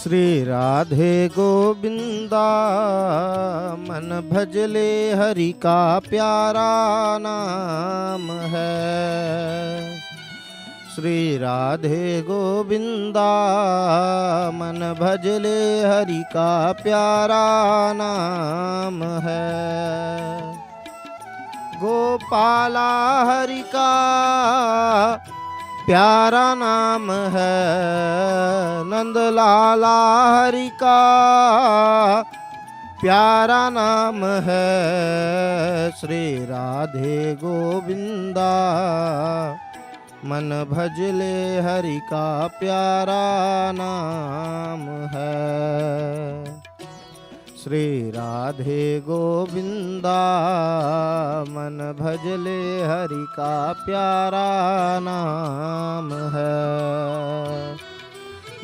श्री राधे गोविंदा मन भजले हरि का प्यारा नाम है। श्री राधे गोविंदा मन भजले हरि का प्यारा नाम है। गोपाला हरि का प्यारा नाम है, नंदलाला हरि का प्यारा नाम है। श्री राधे गोविंदा मन भजले हरि का प्यारा नाम है। श्री राधे गोविंदा मन भजले हरि का प्यारा नाम है।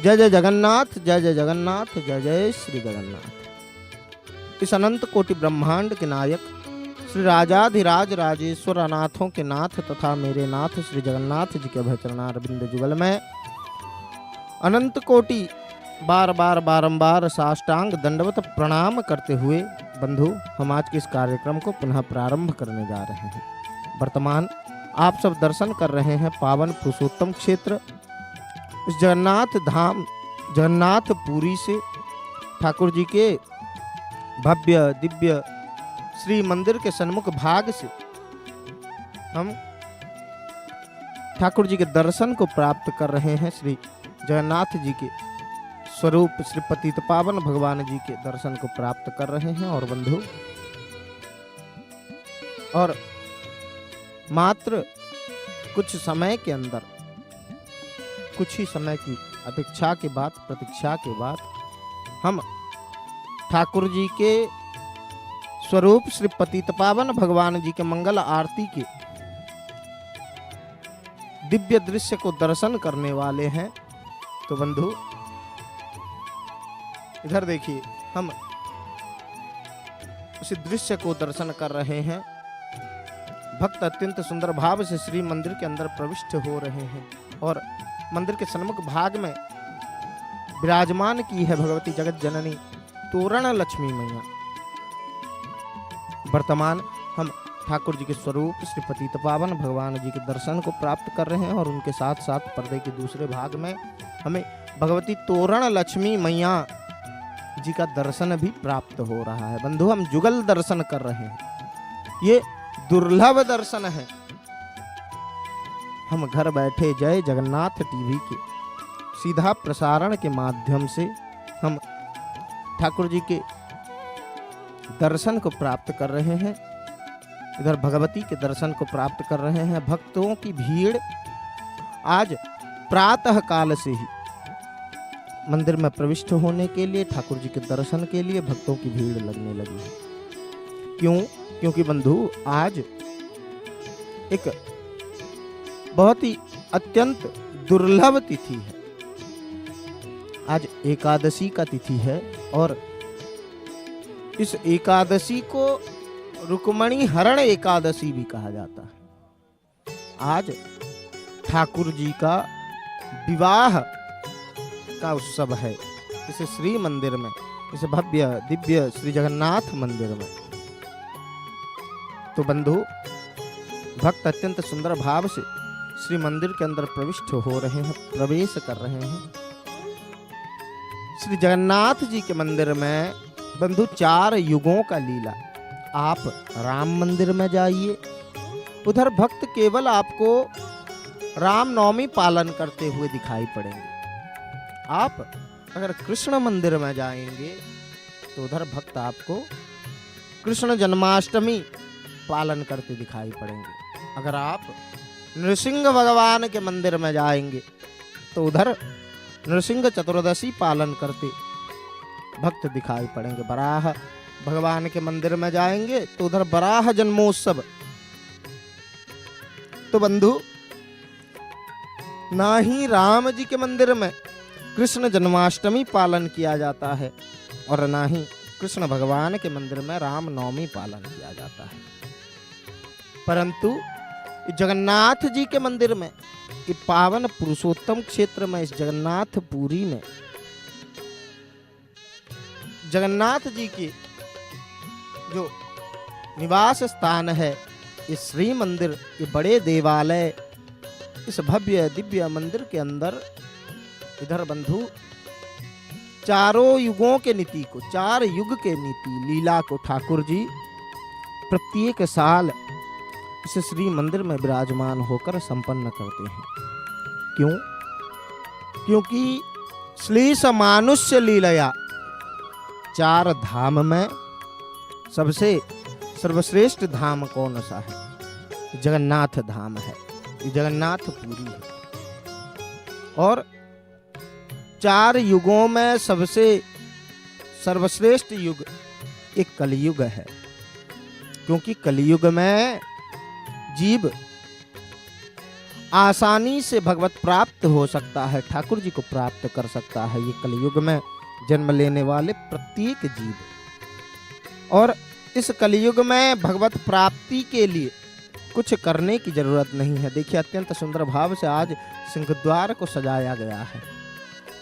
जय जय जगन्नाथ, जय जय जगन्नाथ, जय जय श्री जगन्नाथ। इस अनंत कोटि ब्रह्मांड के नायक श्री राजाधिराज राजेश्वर अनाथों के नाथ तथा मेरे नाथ श्री जगन्नाथ जी के भचरणारविंद जुगल में अनंत कोटि बार बार बारंबार साष्टांग दंडवत प्रणाम करते हुए बंधु हम आज के इस कार्यक्रम को पुनः प्रारंभ करने जा रहे हैं। वर्तमान आप सब दर्शन कर रहे हैं पावन पुरुषोत्तम क्षेत्र इस जगन्नाथ धाम जगन्नाथपुरी से ठाकुर जी के भव्य दिव्य श्री मंदिर के सन्मुख भाग से हम ठाकुर जी के दर्शन को प्राप्त कर रहे हैं। श्री जगन्नाथ जी के स्वरूप श्री पतित पावन भगवान जी के दर्शन को प्राप्त कर रहे हैं। और बंधु और मात्र कुछ समय के अंदर कुछ ही समय की अपेक्षा के बाद प्रतीक्षा के बाद हम ठाकुर जी के स्वरूप श्री पतित पावन भगवान जी के मंगल आरती के दिव्य दृश्य को दर्शन करने वाले हैं। तो बंधु इधर देखिए, हम उस दृश्य को दर्शन कर रहे हैं। भक्त अत्यंत सुंदर भाव से श्री मंदिर के अंदर प्रविष्ट हो रहे हैं और मंदिर के सन्मुख भाग में विराजमान की है भगवती जगत जननी तोरण लक्ष्मी मैया। वर्तमान हम ठाकुर जी के स्वरूप श्री पतित पावन भगवान जी के दर्शन को प्राप्त कर रहे हैं और उनके साथ साथ पर्दे के दूसरे भाग में हमें भगवती तोरण लक्ष्मी मैया जी का दर्शन भी प्राप्त हो रहा है। बंधु हम जुगल दर्शन कर रहे हैं, ये दुर्लभ दर्शन है। हम घर बैठे जय जगन्नाथ टीवी के सीधा प्रसारण के माध्यम से हम ठाकुर जी के दर्शन को प्राप्त कर रहे हैं। इधर भगवती के दर्शन को प्राप्त कर रहे हैं। भक्तों की भीड़ आज प्रातः काल से ही मंदिर में प्रविष्ट होने के लिए ठाकुर जी के दर्शन के लिए भक्तों की भीड़ लगने लगी है। क्यों? क्योंकि बंधु आज एक बहुत ही अत्यंत दुर्लभ तिथि है। आज एकादशी का तिथि है और इस एकादशी को रुक्मणी हरण एकादशी भी कहा जाता है। आज ठाकुर जी का विवाह का उत्सव है इस श्री मंदिर में, इस भव्य दिव्य श्री जगन्नाथ मंदिर में। तो बंधु भक्त अत्यंत सुंदर भाव से श्री मंदिर के अंदर प्रविष्ट हो रहे हैं, प्रवेश कर रहे हैं। श्री जगन्नाथ जी के मंदिर में बंधु 4 युगों का लीला। आप राम मंदिर में जाइए, उधर भक्त केवल आपको रामनवमी पालन करते हुए दिखाई पड़ेंगे। आप अगर कृष्ण मंदिर में जाएंगे तो उधर भक्त आपको कृष्ण जन्माष्टमी पालन करते दिखाई पड़ेंगे। अगर आप नृसिंह भगवान के मंदिर में जाएंगे तो उधर नृसिंह चतुर्दशी पालन करते भक्त दिखाई पड़ेंगे। बराह भगवान के मंदिर में जाएंगे तो उधर बराह जन्मोत्सव। तो बंधु ना ही राम जी के मंदिर में कृष्ण जन्माष्टमी पालन किया जाता है और ना ही कृष्ण भगवान के मंदिर में राम नवमी पालन किया जाता है, परंतु जगन्नाथ जी के मंदिर में, कि पावन पुरुषोत्तम क्षेत्र में, इस जगन्नाथपुरी में जगन्नाथ जी के जो निवास स्थान है, ये श्री मंदिर, ये बड़े देवालय, इस भव्य दिव्य मंदिर के अंदर इधर बंधु चारों युगों के नीति को, 4 युग के नीति लीला को ठाकुर जी प्रत्येक साल इस श्री मंदिर में विराजमान होकर संपन्न करते हैं। क्यों? क्योंकि श्लीष मानुष्य लीलया 4 धाम में सबसे सर्वश्रेष्ठ धाम कौन सा है? जगन्नाथ धाम है, जगन्नाथपुरी है। और 4 युगों में सबसे सर्वश्रेष्ठ युग एक कलयुग है, क्योंकि कलयुग में जीव आसानी से भगवत प्राप्त हो सकता है, ठाकुर जी को प्राप्त कर सकता है, ये कलयुग में जन्म लेने वाले प्रत्येक जीव। और इस कलयुग में भगवत प्राप्ति के लिए कुछ करने की जरूरत नहीं है। देखिए, अत्यंत सुंदर भाव से आज सिंहद्वार को सजाया गया है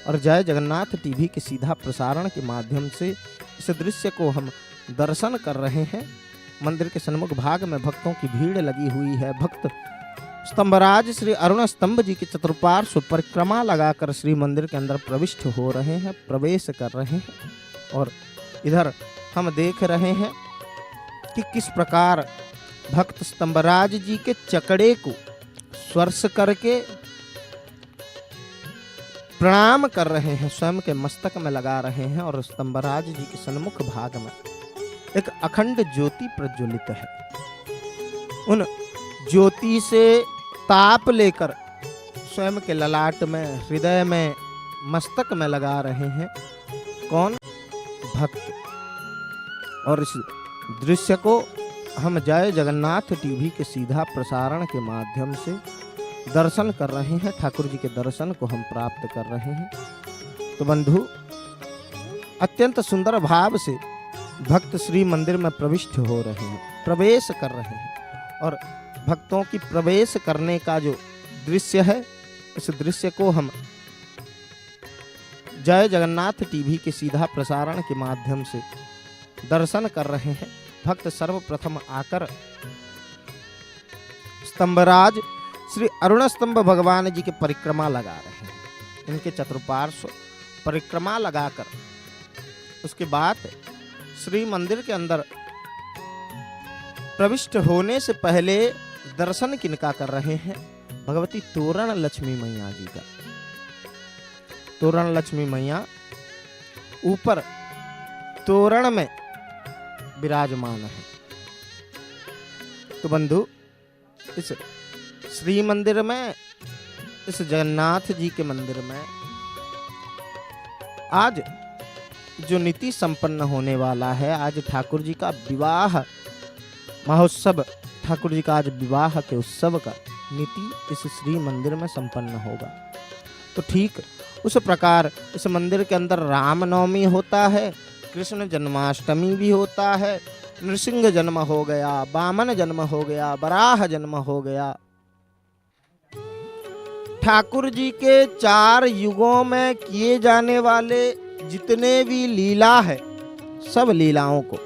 और जय जगन्नाथ टीवी के सीधा प्रसारण के माध्यम से इस दृश्य को हम दर्शन कर रहे हैं। मंदिर के सन्मुख भाग में भक्तों की भीड़ लगी हुई है। भक्त स्तंभराज श्री अरुण स्तंभ जी की चतुर्पार्श्व परिक्रमा लगाकर श्री मंदिर के अंदर प्रविष्ट हो रहे हैं, प्रवेश कर रहे हैं। और इधर हम देख रहे हैं कि किस प्रकार भक्त स्तंभराज जी के चकड़े को स्पर्श करके प्रणाम कर रहे हैं, स्वयं के मस्तक में लगा रहे हैं। और स्तंभराज जी के सन्मुख भाग में एक अखंड ज्योति प्रज्वलित है। उन ज्योति से ताप लेकर स्वयं के ललाट में, हृदय में, मस्तक में लगा रहे हैं कौन? भक्त। और इस दृश्य को हम जय जगन्नाथ टीवी के सीधा प्रसारण के माध्यम से दर्शन कर रहे हैं। ठाकुर जी के दर्शन को हम प्राप्त कर रहे हैं। तो बंधु, अत्यंत सुंदर भाव से भक्त श्री मंदिर में प्रविष्ट हो रहे हैं, प्रवेश कर रहे हैं। और भक्तों की प्रवेश करने का जो दृश्य है, इस दृश्य को हम जय जगन्नाथ टीवी के सीधा प्रसारण के माध्यम से दर्शन कर रहे हैं। भक्त सर्वप्रथम आकर स्तंभराज श्री अरुण स्तंभ भगवान जी के परिक्रमा लगा रहे हैं। इनके चतुर्पार्श्व परिक्रमा लगाकर उसके बाद श्री मंदिर के अंदर प्रविष्ट होने से पहले दर्शन किनका कर रहे हैं? भगवती तोरण लक्ष्मी मैया जी का। तोरण लक्ष्मी मैया ऊपर तोरण में विराजमान है। तो बंधु, इस श्री मंदिर में, इस जगन्नाथ जी के मंदिर में आज जो नीति संपन्न होने वाला है, आज ठाकुर जी का विवाह महोत्सव, ठाकुर जी का आज विवाह के उत्सव का नीति इस श्री मंदिर में संपन्न होगा। तो ठीक उस प्रकार इस मंदिर के अंदर रामनवमी होता है, कृष्ण जन्माष्टमी भी होता है, नृसिंह जन्म हो गया, वामन जन्म हो गया, वराह जन्म हो गया। ठाकुर जी के 4 युगों में किए जाने वाले जितने भी लीला है, सब लीलाओं को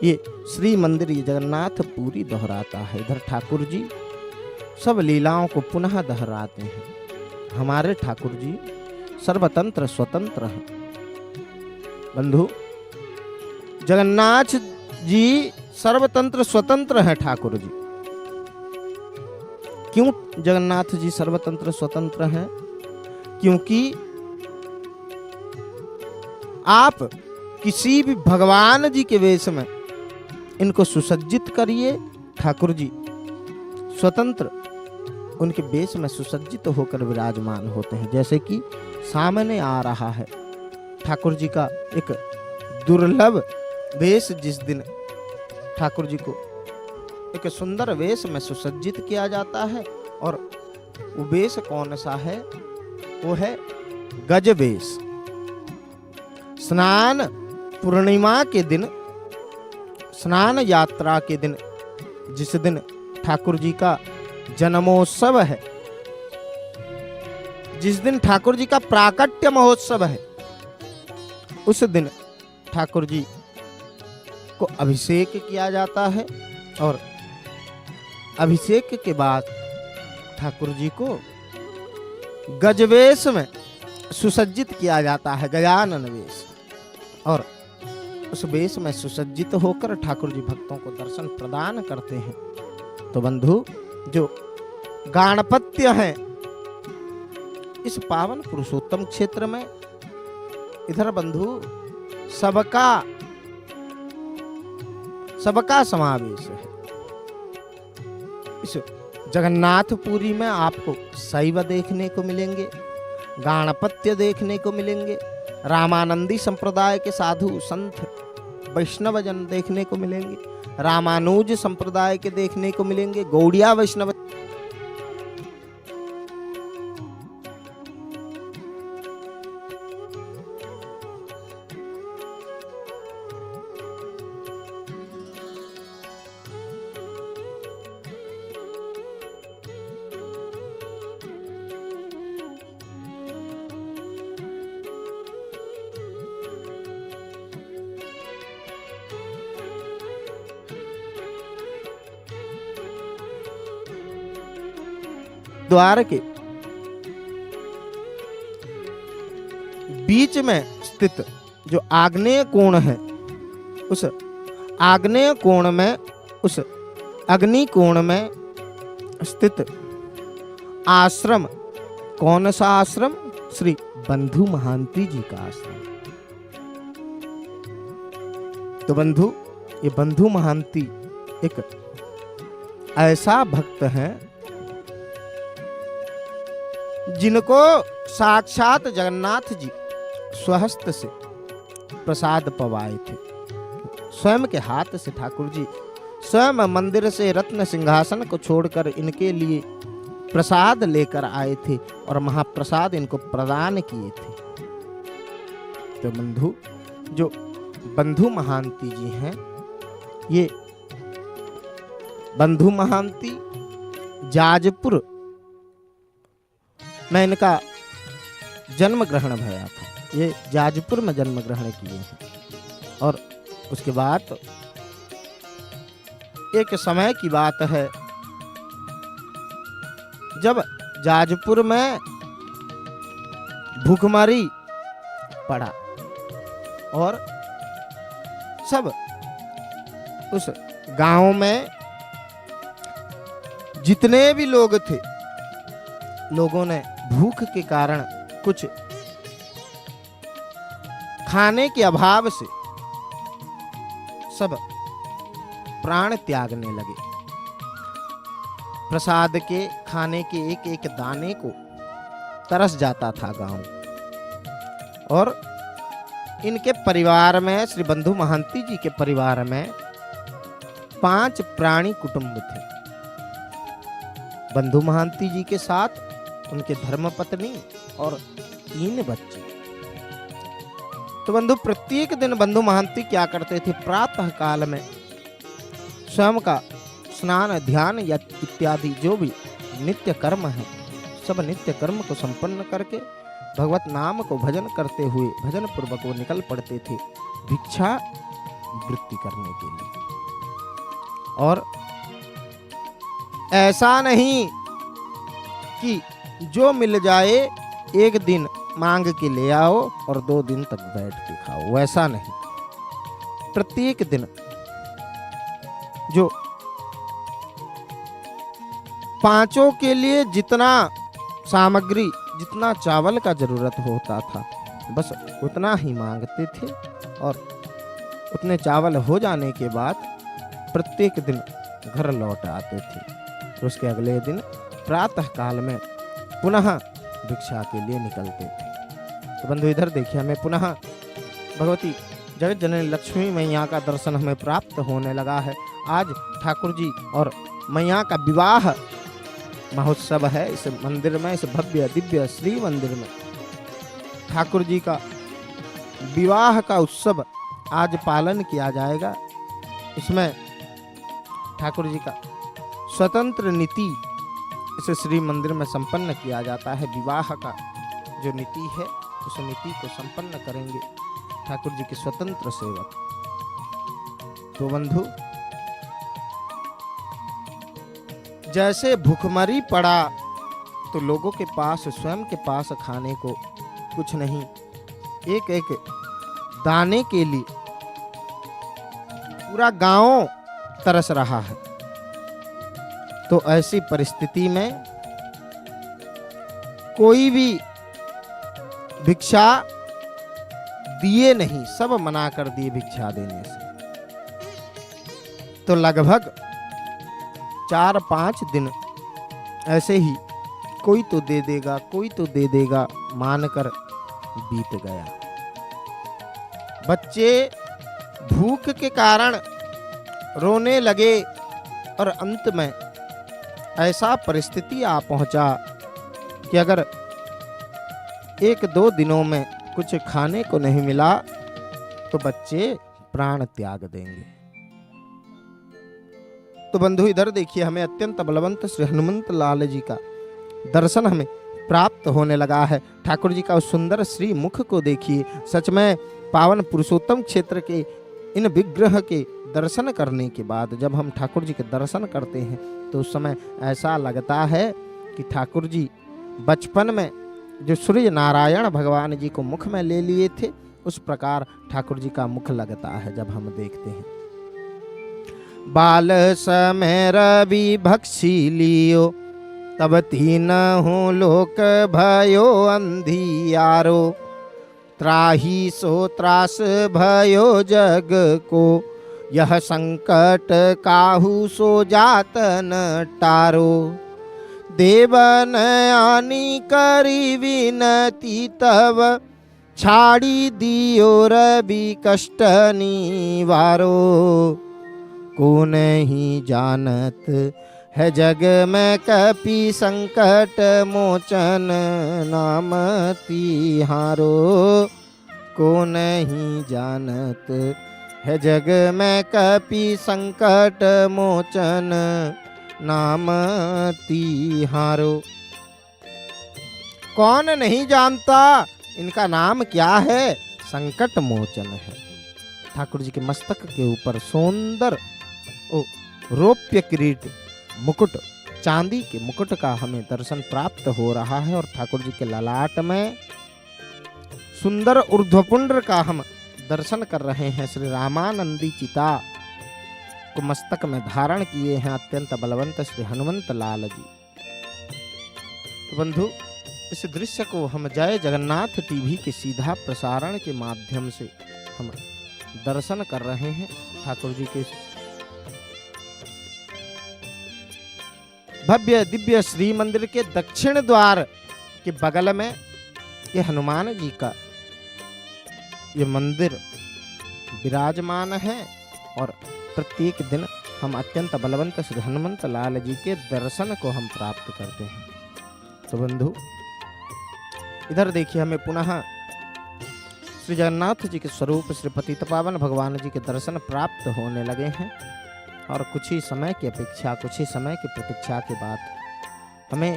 ये श्री मंदिर, ये जगन्नाथ पूरी दोहराता है। इधर ठाकुर जी सब लीलाओं को पुनः दोहराते हैं। हमारे ठाकुर जी सर्वतंत्र स्वतंत्र हैं। बंधु, जगन्नाथ जी सर्वतंत्र स्वतंत्र हैं। ठाकुर जी क्यों जगन्नाथ जी सर्वतंत्र स्वतंत्र हैं? क्योंकि आप किसी भी भगवान जी के वेश में इनको सुसज्जित करिए, ठाकुर जी स्वतंत्र उनके वेश में सुसज्जित होकर विराजमान होते हैं। जैसे कि सामने आ रहा है ठाकुर जी का एक दुर्लभ वेश, जिस दिन ठाकुर जी को एक सुंदर वेश में सुसज्जित किया जाता है। और वो वेश कौन सा है? वो है गज वेश। स्नान पूर्णिमा के दिन, स्नान यात्रा के दिन, जिस दिन ठाकुर जी का जन्मोत्सव है, जिस दिन ठाकुर जी का प्राकट्य महोत्सव है, उस दिन ठाकुर जी को अभिषेक किया जाता है और अभिषेक के बाद ठाकुर जी को गजवेश में सुसज्जित किया जाता है, गजानन वेश। और उस वेश में सुसज्जित होकर ठाकुर जी भक्तों को दर्शन प्रदान करते हैं। तो बंधु, जो गाणपत्य हैं इस पावन पुरुषोत्तम क्षेत्र में, इधर बंधु सबका समावेश है। इस जगन्नाथपुरी में आपको शैव देखने को मिलेंगे, गाणपत्य देखने को मिलेंगे, रामानंदी संप्रदाय के साधु संत वैष्णवजन देखने को मिलेंगे, रामानुज संप्रदाय के देखने को मिलेंगे, गौड़िया वैष्णव। द्वार के बीच में स्थित जो आग्नेय कोण है, उस आग्नेय कोण में, उस अग्नि कोण में स्थित आश्रम, कौन सा आश्रम? श्री बंधु महांति जी का आश्रम। तो बंधु, ये बंधु महांति एक ऐसा भक्त है जिनको साक्षात जगन्नाथ जी स्वहस्त से प्रसाद पवाए थे। स्वयं के हाथ से ठाकुर जी स्वयं मंदिर से रत्न सिंहासन को छोड़कर इनके लिए प्रसाद लेकर आए थे और महाप्रसाद इनको प्रदान किए थे। तो बंधु, जो बंधु महांति जी हैं, ये बंधु महांति जाजपुर में इनका जन्म ग्रहण भया था। ये जाजपुर में जन्म ग्रहण किए हैं। और उसके बाद एक समय की बात है जब जाजपुर में भूखमरी पड़ा और सब उस गांव में जितने भी लोग थे, लोगों ने भूख के कारण, कुछ खाने के अभाव से सब प्राण त्यागने लगे। प्रसाद के खाने के एक एक दाने को तरस जाता था गांव। और इनके परिवार में, श्री बंधु महांति जी के परिवार में 5 प्राणी कुटुंब थे। बंधु महांति जी के साथ उनके धर्मपत्नी और 3 बच्चे। तो बंधु, प्रत्येक दिन बंधु महांति क्या करते थे? प्रातः काल में स्वयं का स्नान, ध्यान या इत्यादि जो भी नित्य कर्म है, सब नित्य कर्म को संपन्न करके भगवत नाम को भजन करते हुए भजन पूर्वक वो निकल पड़ते थे भिक्षा वृत्ति करने के लिए। और ऐसा नहीं कि जो मिल जाए एक दिन मांग के ले आओ और 2 दिन तक बैठ के खाओ, वैसा नहीं। प्रत्येक दिन जो 5 के लिए जितना सामग्री, जितना चावल का जरूरत होता था, बस उतना ही मांगते थे और उतने चावल हो जाने के बाद प्रत्येक दिन घर लौट आते थे। उसके अगले दिन प्रातः काल में पुनः भिक्षा के लिए निकलते थे। तो बंधु, इधर देखिए, हमें पुनः भगवती जगत जननी लक्ष्मी मैया का दर्शन हमें प्राप्त होने लगा है। आज ठाकुर जी और मैया का विवाह महोत्सव है इस मंदिर में, इस भव्य दिव्य श्री मंदिर में। ठाकुर जी का विवाह का उत्सव आज पालन किया जाएगा। इसमें ठाकुर जी का स्वतंत्र नीति इस श्री मंदिर में संपन्न किया जाता है। विवाह का जो नीति है उस नीति को संपन्न करेंगे ठाकुर जी के स्वतंत्र सेवक। तो बंधु, जैसे भूखमरी पड़ा तो लोगों के पास, स्वयं के पास खाने को कुछ नहीं, एक एक दाने के लिए पूरा गांव तरस रहा है। तो ऐसी परिस्थिति में कोई भी भिक्षा दिए नहीं, सब मना कर दिए भिक्षा देने से। तो लगभग 4-5 दिन ऐसे ही कोई तो दे देगा, कोई तो दे देगा मानकर बीत गया। बच्चे भूख के कारण रोने लगे और अंत में ऐसा परिस्थिति आ पहुंचा कि अगर 1-2 दिनों में कुछ खाने को नहीं मिला तो बच्चे प्राण त्याग देंगे। तो बंधु, इधर देखिए, हमें अत्यंत बलवंत श्री हनुमंत लाल जी का दर्शन हमें प्राप्त होने लगा है। ठाकुर जी का उस सुंदर श्री मुख को देखिए। सच में पावन पुरुषोत्तम क्षेत्र के इन विग्रह के दर्शन करने के बाद जब हम ठाकुर जी के दर्शन करते हैं तो उस समय ऐसा लगता है कि ठाकुर जी बचपन में जो सूर्य नारायण भगवान जी को मुख में ले लिए थे, उस प्रकार ठाकुर जी का मुख लगता है जब हम देखते हैं। बाल समय रवि भक्षी लियो, तब तीनहु लोक भयो अंधियारो। त्राही सो त्रास भयो जग को, यह संकट काहू सो जातन टारो। देवन आनी करी विनती तब, छाड़ी दियो रवि कष्ट निवारो। को नहीं जानत है जग में कपि संकट मोचन नाम तिहारो। को नहीं जानत है जग में कपि संकट मोचन नाम तिहारो। कौन नहीं जानता इनका नाम क्या है? संकट मोचन है। ठाकुर जी के मस्तक के ऊपर सुंदर रौप्य किरीट मुकुट, चांदी के मुकुट का हमें दर्शन प्राप्त हो रहा है और ठाकुर जी के ललाट में सुंदर ऊर्ध्वपुंड्र का हम दर्शन कर रहे हैं। श्री रामानंदी चिता को मस्तक में धारण किए हैं अत्यंत बलवंत श्री हनुमंत लाल जी। तो बंधु, इस दृश्य को हम जय जगन्नाथ टीवी के सीधा प्रसारण के माध्यम से हम दर्शन कर रहे हैं। ठाकुर जी के भव्य दिव्य श्री मंदिर के दक्षिण द्वार के बगल में ये हनुमान जी का ये मंदिर विराजमान है और प्रत्येक दिन हम अत्यंत बलवंत श्री हनुमंत लाल जी के दर्शन को हम प्राप्त करते हैं। तो बंधु, इधर देखिए, हमें पुनः श्री जगन्नाथ जी के स्वरूप श्री पतित पावन भगवान जी के दर्शन प्राप्त होने लगे हैं और कुछ ही समय की अपेक्षा, कुछ ही समय की प्रतीक्षा के बाद हमें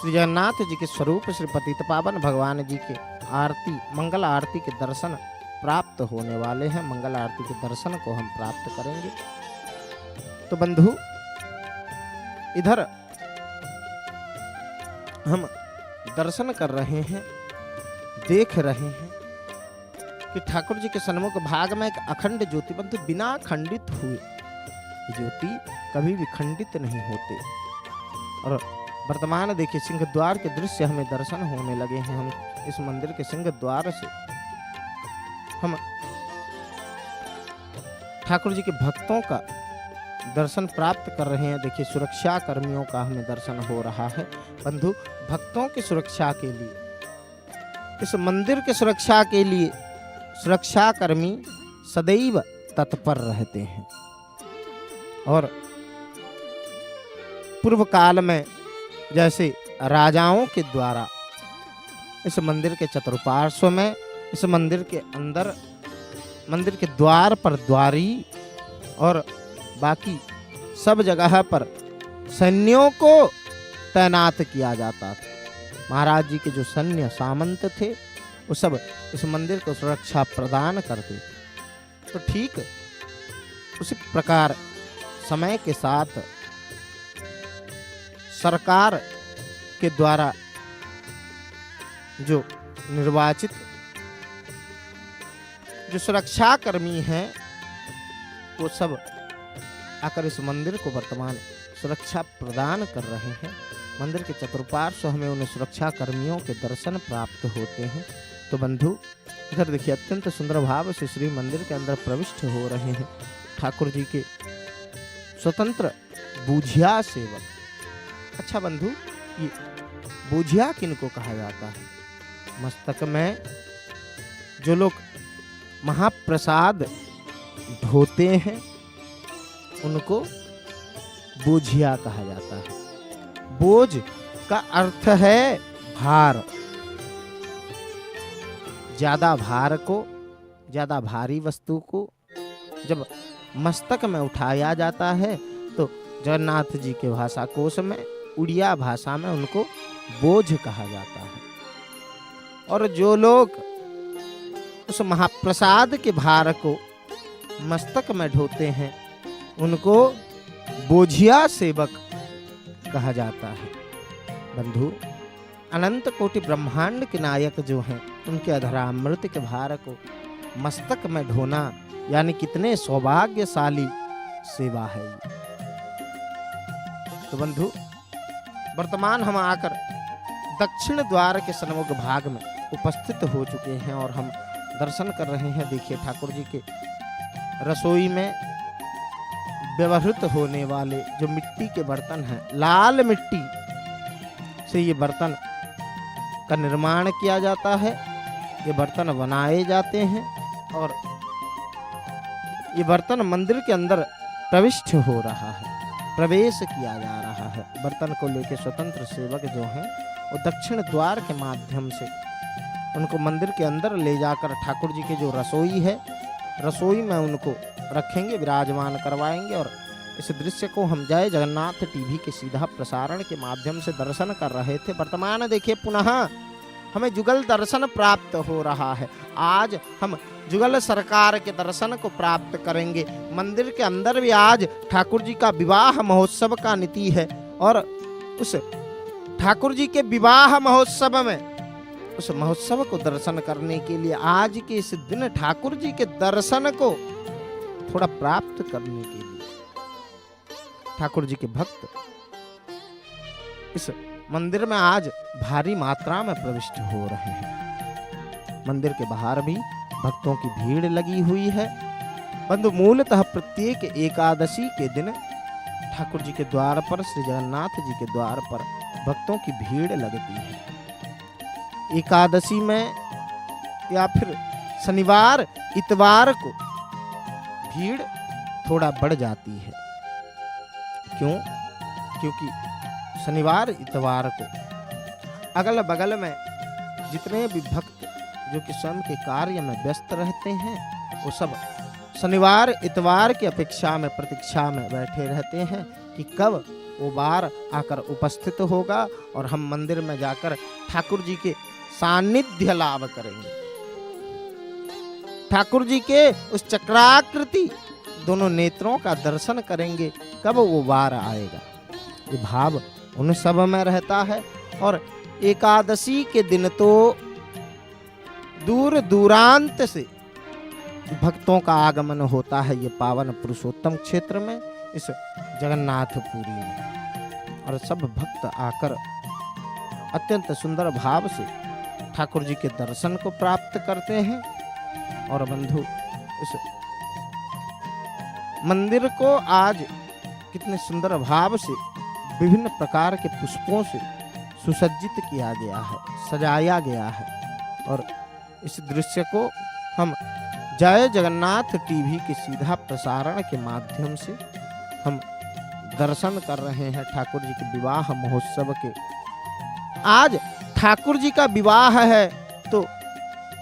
श्री जगन्नाथ जी के स्वरूप श्री पतित पावन भगवान जी के आरती, मंगल आरती के दर्शन प्राप्त होने वाले हैं। मंगल आरती के दर्शन को हम प्राप्त करेंगे। तो बंधु, इधर हम दर्शन कर रहे हैं, देख रहे हैं कि ठाकुर जी के सन्मुख भाग में एक अखंड ज्योति, बंधु बिना खंडित हुए ज्योति कभी भी खंडित नहीं होते। और वर्तमान देखिए, सिंह द्वार के दृश्य हमें दर्शन होने लगे हैं। हम इस मंदिर के सिंह द्वार से हम ठाकुर जी के भक्तों का दर्शन प्राप्त कर रहे हैं। देखिए, सुरक्षा कर्मियों का हमें दर्शन हो रहा है। बंधु, भक्तों की सुरक्षा के लिए, इस मंदिर के सुरक्षा के लिए सुरक्षा कर्मी सदैव तत्पर रहते हैं। और पूर्व काल में जैसे राजाओं के द्वारा इस मंदिर के चतुर्पार्श्व में, इस मंदिर के अंदर, मंदिर के द्वार पर द्वारी और बाकी सब जगह पर सैन्यों को तैनात किया जाता था। महाराज जी के जो सैन्य सामंत थे वो सब इस मंदिर को सुरक्षा प्रदान करते थे। तो ठीक उसी प्रकार समय के साथ सरकार के द्वारा जो निर्वाचित जो सुरक्षा कर्मी हैं वो सब आकर इस मंदिर को वर्तमान सुरक्षा प्रदान कर रहे हैं। मंदिर के चतुर्पार्श्व हमें उन सुरक्षा कर्मियों के दर्शन प्राप्त होते हैं। तो बंधु इधर देखिए अत्यंत सुंदर भाव से श्री मंदिर के अंदर प्रविष्ट हो रहे हैं ठाकुर जी के स्वतंत्र बूझिया सेवक। अच्छा बंधु, ये बूझिया किनको कहा जाता है? मस्तक में जो लोग महाप्रसाद ढोते हैं उनको बोझिया कहा जाता है। बोझ का अर्थ है भार। ज्यादा भार को, ज्यादा भारी वस्तु को जब मस्तक में उठाया जाता है तो जगन्नाथ जी के भाषा कोश में, उड़िया भाषा में उनको बोझ कहा जाता है। और जो लोग उस महाप्रसाद के भार को मस्तक में ढोते हैं उनको बोझिया सेवक कहा जाता है। बंधु, अनंत कोटि ब्रह्मांड के नायक जो हैं उनके अधरामृत के भार को मस्तक में ढोना यानी कितने सौभाग्यशाली सेवा है ये। तो बंधु, वर्तमान हम आकर दक्षिण द्वार के सन्मुख भाग में उपस्थित हो चुके हैं और हम दर्शन कर रहे हैं। देखिए ठाकुर जी के रसोई में व्यवहृत होने वाले जो मिट्टी के बर्तन हैं, लाल मिट्टी से ये बर्तन का निर्माण किया जाता है। ये बर्तन बनाए जाते हैं और ये बर्तन मंदिर के अंदर प्रविष्ट हो रहा है, प्रवेश किया जा रहा है। बर्तन को लेकर स्वतंत्र सेवक जो हैं वो दक्षिण द्वार के माध्यम से उनको मंदिर के अंदर ले जाकर ठाकुर जी की जो रसोई है, रसोई में उनको रखेंगे, विराजमान करवाएंगे। और इस दृश्य को हम जय जगन्नाथ टीवी के सीधा प्रसारण के माध्यम से दर्शन कर रहे थे। वर्तमान देखिए पुनः हमें जुगल दर्शन प्राप्त हो रहा है। आज हम जुगल सरकार के दर्शन को प्राप्त करेंगे। मंदिर के अंदर भी आज ठाकुर जी का विवाह महोत्सव का नीति है और उस ठाकुर जी के विवाह महोत्सव में उस महोत्सव को दर्शन करने के लिए आज के इस दिन ठाकुर जी के दर्शन को थोड़ा प्राप्त करने के लिए ठाकुर जी के भक्त इस मंदिर में आज भारी मात्रा में प्रविष्ट हो रहे हैं। मंदिर के बाहर भी भक्तों की भीड़ लगी हुई है। बंधु, मूलतः प्रत्येक एकादशी के दिन ठाकुर जी के द्वार पर, श्री जगन्नाथ जी के द्वार पर भक्तों की भीड़ लगती है। एकादशी में या फिर शनिवार इतवार को भीड़ थोड़ा बढ़ जाती है। क्यों? क्योंकि शनिवार इतवार को अगल बगल में जितने भी भक्त जो कि स्वयं के कार्य में व्यस्त रहते हैं वो सब शनिवार इतवार की अपेक्षा में, प्रतीक्षा में बैठे रहते हैं कि कब वो बार आकर उपस्थित होगा और हम मंदिर में जाकर ठाकुर जी के सानिध्य लाभ करेंगे, ठाकुर जी के उस चक्राकृति दोनों नेत्रों का दर्शन करेंगे, कब वो बार आएगा। ये भाव उन सब में रहता है। और एकादशी के दिन तो दूर दूरांत से भक्तों का आगमन होता है ये पावन पुरुषोत्तम क्षेत्र में, इस जगन्नाथपुरी में। और सब भक्त आकर अत्यंत सुंदर भाव से ठाकुर जी के दर्शन को प्राप्त करते हैं। और बंधु, इस मंदिर को आज कितने सुंदर भाव से विभिन्न प्रकार के पुष्पों से सुसज्जित किया गया है, सजाया गया है। और इस दृश्य को हम जय जगन्नाथ टीवी के सीधा प्रसारण के माध्यम से हम दर्शन कर रहे हैं ठाकुर जी के विवाह महोत्सव के। आज ठाकुर जी का विवाह है तो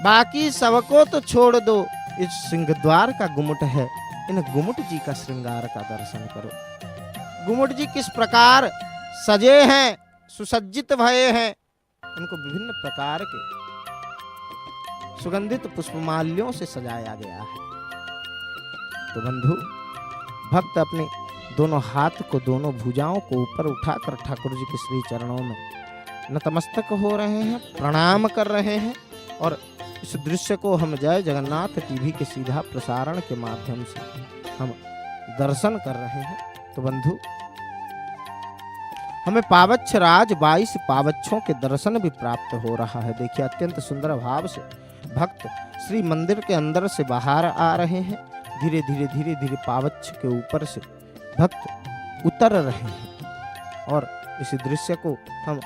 बाकी सबको तो छोड़ दो, इस सिंहद्वार का गुम्मट है, इन गुम्मट जी का श्रृंगार का दर्शन करो। गुम्मट जी किस प्रकार सजे हैं, सुसज्जित भये हैं। उनको विभिन्न प्रकार के सुगंधित पुष्पमाल्यों से सजाया गया है। तो बंधु, भक्त अपने दोनों हाथ को, दोनों भुजाओं को ऊपर उठाकर ठाकुर जी के श्री चरणों में नतमस्तक हो रहे हैं, प्रणाम कर रहे हैं। और इस दृश्य को हम जय जगन्नाथ टीवी के सीधा प्रसारण के माध्यम से हम दर्शन कर रहे हैं। तो बंधु, हमें पावच्छ राज 22 पावच्छों के दर्शन भी प्राप्त हो रहा है। देखिए, अत्यंत सुंदर भाव से भक्त श्री मंदिर के अंदर से बाहर आ रहे हैं। धीरे धीरे धीरे धीरे पावच्छ के ऊपर से भक्त उतर रहे हैं और इस दृश्य को हम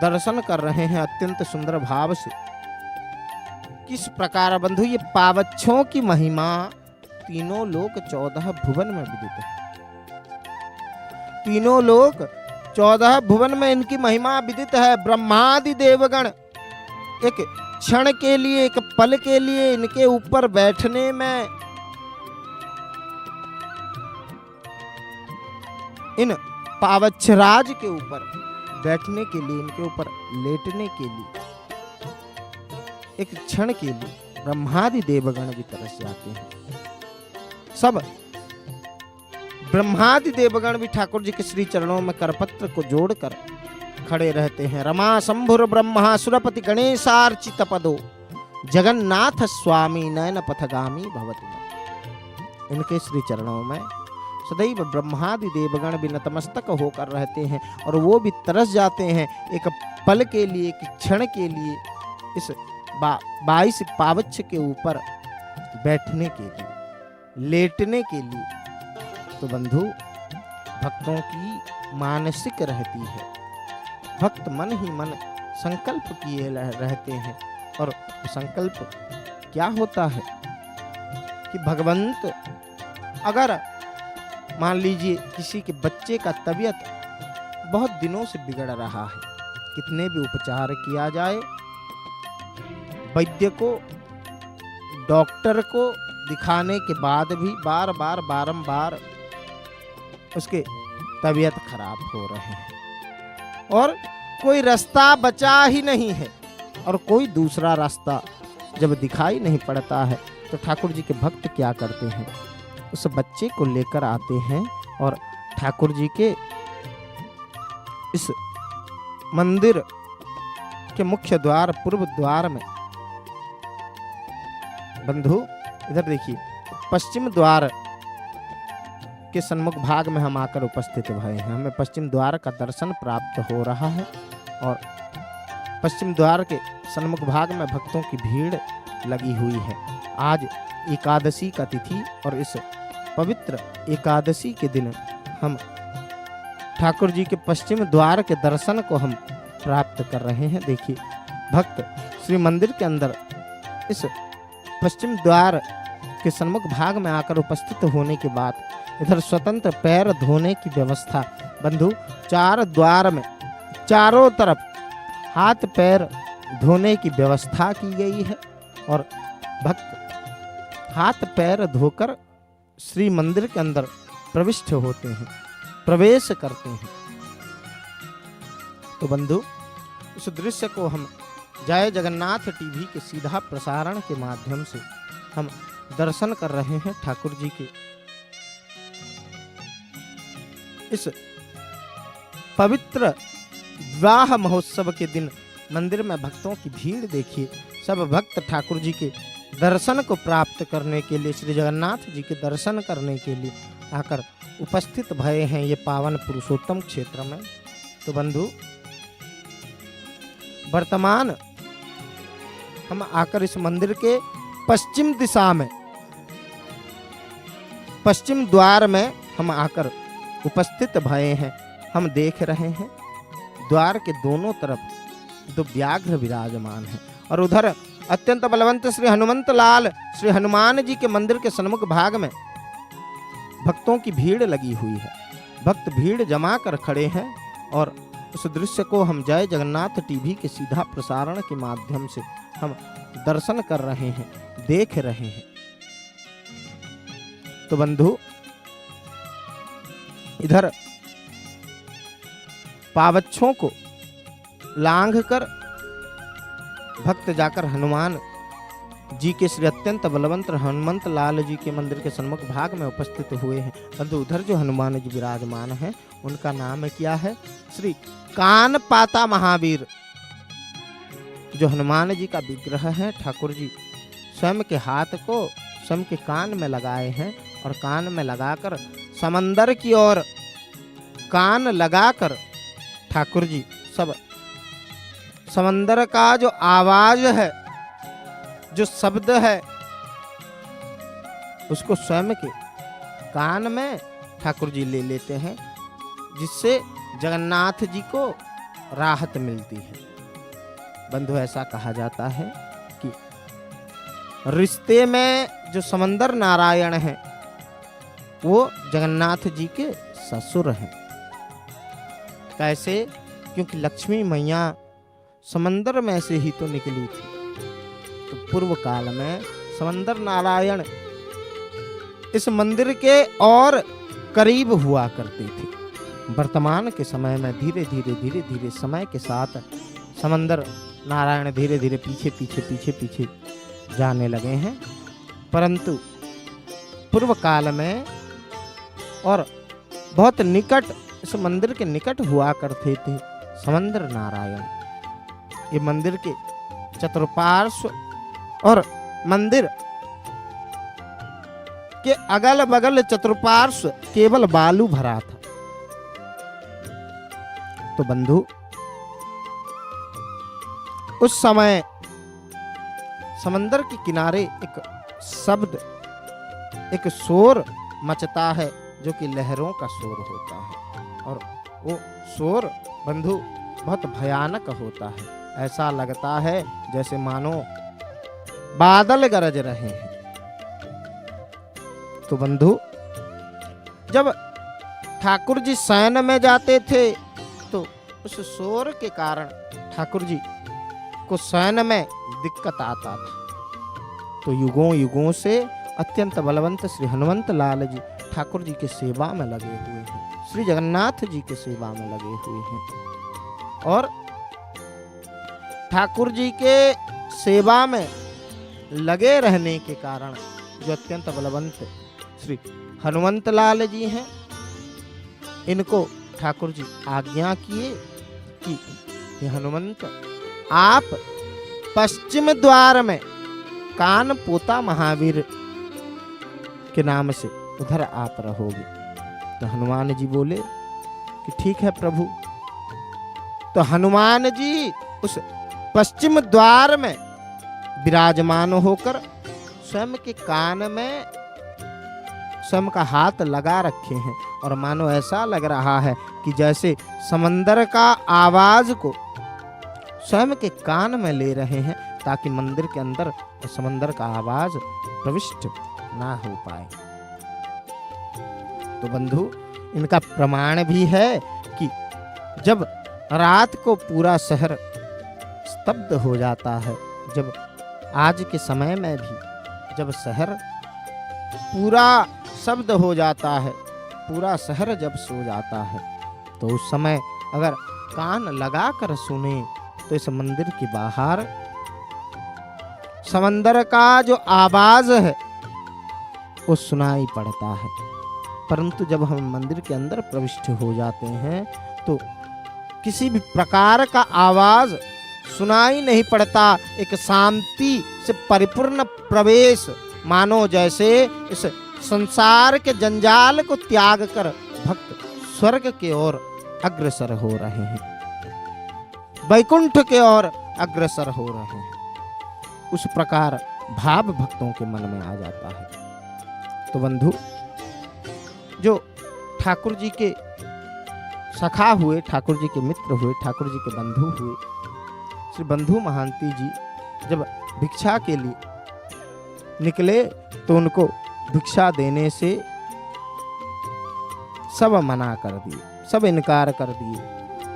दर्शन कर रहे हैं अत्यंत सुंदर भाव से। किस प्रकार बंधु ये पावच्छों की महिमा तीनों लोक 14 भुवन में विदित है। तीनों लोक 14 भुवन में इनकी महिमा विदित है। ब्रह्मादि देवगण एक क्षण के लिए, एक पल के लिए इनके ऊपर बैठने में, इन पावच्छराज के ऊपर बैठने के लिए, इनके ऊपर लेटने के लिए, एक क्षण के लिए ब्रह्मादि देवगण भी तरस जाते हैं। सब ब्रह्मादि देवगण भी ठाकुर जी के श्री चरणों में करपत्र को जोड़कर खड़े रहते हैं। रमा शंभुर ब्रह्मा सुरपति गणेशार्चित पदो जगन्नाथ स्वामी नयन पथगामी भवतु। इनके श्री चरणों में सदैव ब्रह्मादि देवगण भी नतमस्तक होकर रहते हैं और वो भी तरस जाते हैं एक पल के लिए, एक क्षण के लिए इस 22 पावच्छ के ऊपर बैठने के लिए, लेटने के लिए। तो बंधु, भक्तों की मानसिक रहती है। भक्त मन ही मन संकल्प किए रहते हैं और संकल्प क्या होता है कि भगवंत, अगर मान लीजिए किसी के बच्चे का तबीयत बहुत दिनों से बिगड़ रहा है, कितने भी उपचार किया जाए, वैद्य को, डॉक्टर को दिखाने के बाद भी बार बार बारंबार उसके तबीयत खराब हो रहे हैं और कोई रास्ता बचा ही नहीं है। और कोई दूसरा रास्ता जब दिखाई नहीं पड़ता है तो ठाकुर जी के भक्त क्या करते हैं, उस बच्चे को लेकर आते हैं और ठाकुर जी के इस मंदिर के मुख्य द्वार, पूर्व द्वार में, बंधु इधर देखिए, पश्चिम द्वार के सन्मुख भाग में हम आकर उपस्थित भए हैं। हमें पश्चिम द्वार का दर्शन प्राप्त हो रहा है और पश्चिम द्वार के सन्मुख भाग में भक्तों की भीड़ लगी हुई है। आज एकादशी का तिथि और इस पवित्र एकादशी के दिन हम ठाकुर जी के पश्चिम द्वार के दर्शन को हम प्राप्त कर रहे हैं। देखिए, भक्त श्री मंदिर के अंदर इस पश्चिम द्वार के सन्मुख भाग में आकर उपस्थित होने के बाद इधर स्वतंत्र पैर धोने की व्यवस्था, बंधु 4 द्वार में चारों तरफ हाथ पैर धोने की व्यवस्था की गई है और भक्त हाथ पैर धोकर श्री मंदिर के अंदर प्रविष्ट होते हैं, प्रवेश करते हैं। तो बंधु, इस दृश्य को हम जय जगन्नाथ टीवी के सीधा प्रसारण के माध्यम से हम दर्शन कर रहे हैं। ठाकुर जी के इस पवित्र विवाह महोत्सव के दिन मंदिर में भक्तों की भीड़ देखिए। सब भक्त ठाकुर जी के दर्शन को प्राप्त करने के लिए, श्री जगन्नाथ जी के दर्शन करने के लिए आकर उपस्थित भये हैं ये पावन पुरुषोत्तम क्षेत्र में। तो बंधु, वर्तमान हम आकर इस मंदिर के पश्चिम दिशा में, पश्चिम द्वार में हम आकर उपस्थित भये हैं। हम देख रहे हैं द्वार के दोनों तरफ 2 व्याघ्र विराजमान हैं और उधर अत्यंत बलवंत श्री हनुमंत लाल, श्री हनुमान जी के मंदिर के सन्मुख भाग में भक्तों की भीड़ लगी हुई है। भक्त भीड़ जमा कर खड़े हैं और उस दृश्य को हम जय जगन्नाथ टीवी के सीधा प्रसारण के माध्यम से हम दर्शन कर रहे हैं, देख रहे हैं। तो बंधु, इधर पावच्छों को लांघकर भक्त जाकर हनुमान जी के श्री अत्यंत बलवंत हनुमंत लाल जी के मंदिर के सम्मुख भाग में उपस्थित हुए हैं। परंतु उधर जो हनुमान जी विराजमान हैं उनका नाम क्या है? श्री कान पाता महावीर। जो हनुमान जी का विग्रह है, ठाकुर जी स्वयं के हाथ को स्वयं के कान में लगाए हैं और कान में लगाकर समंदर की ओर कान लगाकर ठाकुर जी सब समंदर का जो आवाज है, जो शब्द है, उसको स्वयं के कान में ठाकुर जी ले लेते हैं, जिससे जगन्नाथ जी को राहत मिलती है। बंधु, ऐसा कहा जाता है कि रिश्ते में जो समंदर नारायण हैं वो जगन्नाथ जी के ससुर हैं। कैसे? क्योंकि लक्ष्मी मैया समंदर में से ही तो निकली थी। तो पूर्व काल में समंदर नारायण इस मंदिर के और करीब हुआ करते थे। वर्तमान के समय में धीरे धीरे समय के साथ समंदर नारायण धीरे धीरे पीछे जाने लगे हैं। परंतु पूर्व काल में और बहुत निकट, इस मंदिर के निकट हुआ करते थे समंदर नारायण। ये मंदिर के चतुर्पार्श्व और मंदिर के अगल बगल चतुर्पार्श्व केवल बालू भरा था। तो बंधु, उस समय समंदर के किनारे एक शब्द, एक शोर मचता है जो कि लहरों का शोर होता है। और वो शोर बंधु बहुत भयानक होता है। ऐसा लगता है जैसे मानो बादल गरज रहे हैं। तो बंधु, जब ठाकुर जी शयन में जाते थे तो उस शोर के कारण ठाकुर जी को शयन में दिक्कत आता था। तो युगों युगों से अत्यंत बलवंत श्री हनुमंत लाल जी ठाकुर जी के सेवा में लगे हुए हैं, श्री जगन्नाथ जी के सेवा में लगे हुए हैं। और ठाकुर जी के सेवा में लगे रहने के कारण जो अत्यंत बलवंत श्री हनुमंत लाल जी हैं, इनको ठाकुर जी आज्ञा किए कि हे हनुमंत, आप पश्चिम द्वार में कान पोता महावीर के नाम से उधर आप रहोगे। तो हनुमान जी बोले कि ठीक है प्रभु। तो हनुमान जी उस पश्चिम द्वार में विराजमान होकर स्वयं के कान में स्वयं का हाथ लगा रखे हैं और मानो ऐसा लग रहा है कि जैसे समंदर का आवाज को स्वयं के कान में ले रहे हैं, ताकि मंदिर के अंदर समंदर का आवाज प्रविष्ट ना हो पाए। तो बंधु, इनका प्रमाण भी है कि जब रात को पूरा शहर स्तब्ध हो जाता है, जब आज के समय में भी जब शहर पूरा शब्द हो जाता है, पूरा शहर जब सो जाता है, तो उस समय अगर कान लगा कर सुने तो इस मंदिर के बाहर समंदर का जो आवाज है वो सुनाई पड़ता है। परंतु जब हम मंदिर के अंदर प्रविष्ट हो जाते हैं तो किसी भी प्रकार का आवाज सुनाई नहीं पड़ता। एक शांति से परिपूर्ण प्रवेश, मानो जैसे इस संसार के जंजाल को त्याग कर भक्त स्वर्ग के ओर अग्रसर हो रहे हैं, वैकुंठ के ओर अग्रसर हो रहे हैं। उस प्रकार भाव भक्तों के मन में आ जाता है। तो बंधु, जो ठाकुर जी के सखा हुए, ठाकुर जी के मित्र हुए, ठाकुर जी के बंधु हुए, श्री बंधु महांती जी जब भिक्षा के लिए निकले तो उनको भिक्षा देने से सब मना कर दिए, सब इनकार कर दिए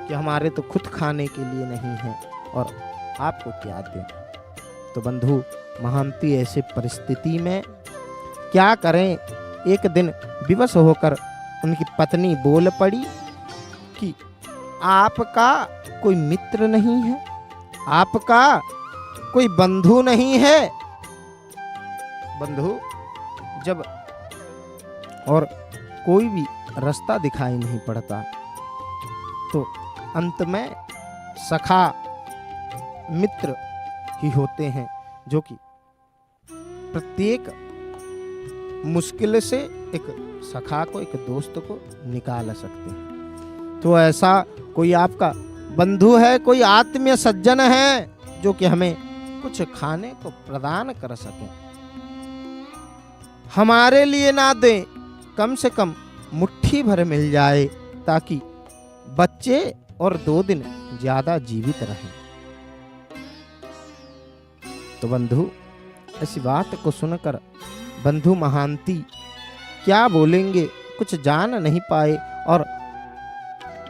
कि हमारे तो खुद खाने के लिए नहीं है और आपको क्या दें। तो बंधु महांती ऐसे परिस्थिति में क्या करें। एक दिन विवश होकर उनकी पत्नी बोल पड़ी कि आपका कोई मित्र नहीं है, आपका कोई बंधु नहीं है, बंधु, जब और कोई भी रास्ता दिखाई नहीं पड़ता तो अंत में सखा मित्र ही होते हैं जो कि प्रत्येक मुश्किल से एक सखा को, एक दोस्त को निकाल सकते हैं। तो ऐसा कोई आपका बंधु है, कोई आत्मीय सज्जन है जो कि हमें कुछ खाने को प्रदान कर सके, हमारे लिए ना दे, कम से कम मुट्ठी भर मिल जाए ताकि बच्चे और 2 दिन ज्यादा जीवित रहें। तो बंधु, ऐसी बात को सुनकर बंधु महांती क्या बोलेंगे कुछ जान नहीं पाए, और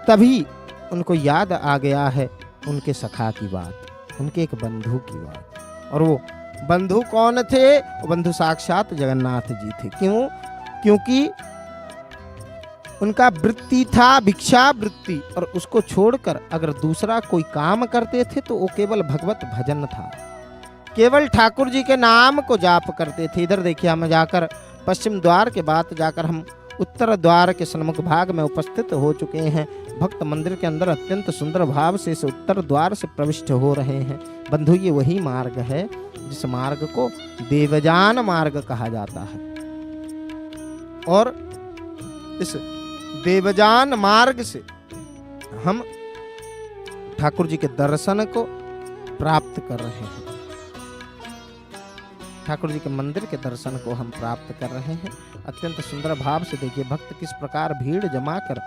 तभी उनको याद आ गया है उनके सखा की बात, उनके एक बंधु की बात। और वो बंधु कौन थे? वो बंधु साक्षात जगन्नाथ जी थे। क्यों? क्योंकि उनका वृत्ति था भिक्षा वृत्ति, और उसको छोड़कर अगर दूसरा कोई काम करते थे तो वो केवल भगवत भजन था, केवल ठाकुर जी के नाम को जाप करते थे। इधर देखिए, हम जाकर पश्चिम द्वार के बाद जाकर हम उत्तर द्वार के सन्मुख भाग में उपस्थित हो चुके हैं। भक्त मंदिर के अंदर अत्यंत सुंदर भाव से इस उत्तर द्वार से प्रविष्ट हो रहे हैं। बंधु, ये वही मार्ग है जिस मार्ग को देवजान मार्ग कहा जाता है, और इस देवजान मार्ग से हम ठाकुर जी के दर्शन को प्राप्त कर रहे हैं, ठाकुर जी के मंदिर के दर्शन को हम प्राप्त कर रहे हैं। अत्यंत सुंदर भाव से देखिए भक्त किस प्रकार भीड़ जमाकर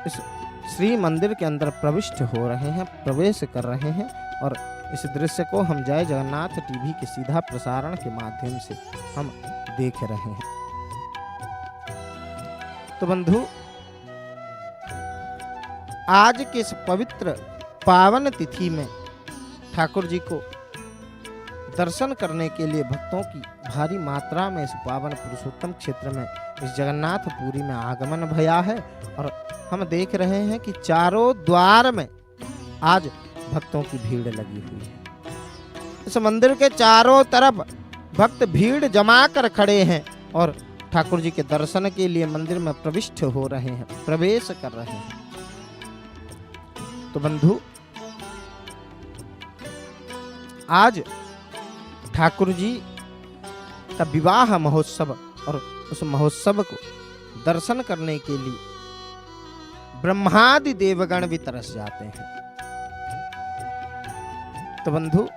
इस श्री मंदिर के अंदर प्रविष्ट हो रहे हैं, प्रवेश कर रहे हैं। और इस दृश्य को हम जय जगन्नाथ टीवी के सीधा प्रसारण के माध्यम से हम देख रहे हैं। तो बंधु, आज के इस पवित्र पावन तिथि में ठाकुर जी को दर्शन करने के लिए भक्तों की भारी मात्रा में इस पावन पुरुषोत्तम क्षेत्र में, इस जगन्नाथपुरी में आगमन भया है। और हम देख रहे हैं कि चारों द्वार में आज भक्तों की भीड़ लगी हुई है। इस मंदिर के चारों तरफ भक्त भीड़ जमा कर खड़े हैं और ठाकुर जी के दर्शन के लिए मंदिर में प्रविष्ट हो रहे हैं, प्रवेश कर रहे हैं। तो बंधु, आज ठाकुर जी का विवाह महोत्सव, और उस महोत्सव को दर्शन करने के लिए ब्रह्मादि देवगण भी तरस जाते हैं। तो बंधु,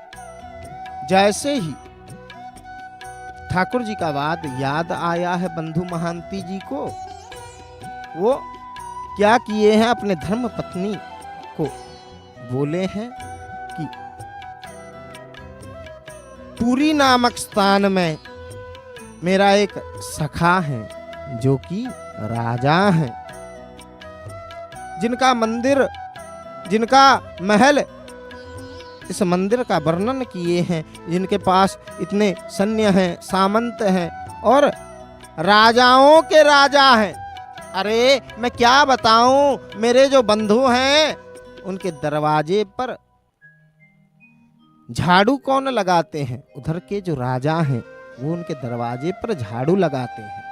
जैसे ही ठाकुर जी का वाद याद आया है बंधु महांती जी को, वो क्या किए हैं, अपने धर्म पत्नी को बोले हैं कि पुरी नामक स्थान में मेरा एक सखा है जो कि राजा है, जिनका मंदिर, जिनका महल इस मंदिर का वर्णन किए हैं, जिनके पास इतने सैन्य हैं, सामंत हैं और राजाओं के राजा हैं। अरे मैं क्या बताऊं, मेरे जो बंधु हैं उनके दरवाजे पर झाड़ू कौन लगाते हैं? उधर के जो राजा हैं वो उनके दरवाजे पर झाड़ू लगाते हैं।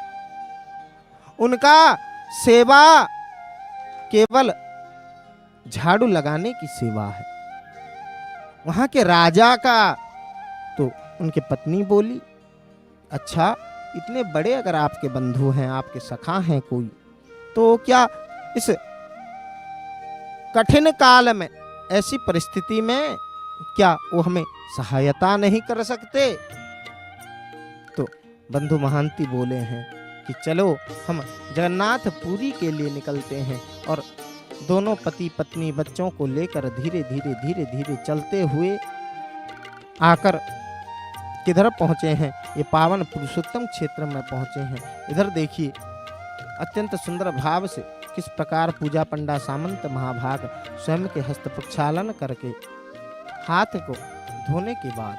उनका सेवा केवल झाड़ू लगाने की सेवा है। वहां के राजा का तो उनकी पत्नी बोली, अच्छा इतने बड़े अगर आपके बंधु हैं, आपके सखा हैं कोई, तो क्या इस कठिन काल में, ऐसी परिस्थिति में क्या वो हमें सहायता नहीं कर सकते? तो बंधु महांती बोले हैं कि चलो हम जगन्नाथपुरी के लिए निकलते हैं। और दोनों पति पत्नी बच्चों को लेकर धीरे धीरे धीरे धीरे चलते हुए आकर किधर पहुंचे हैं? ये पावन पुरुषोत्तम क्षेत्र में पहुंचे हैं। इधर देखिए अत्यंत सुंदर भाव से किस प्रकार पूजा पंडा सामंत महाभाग स्वयं के हस्त प्रक्षालन करके हाथ को धोने के बाद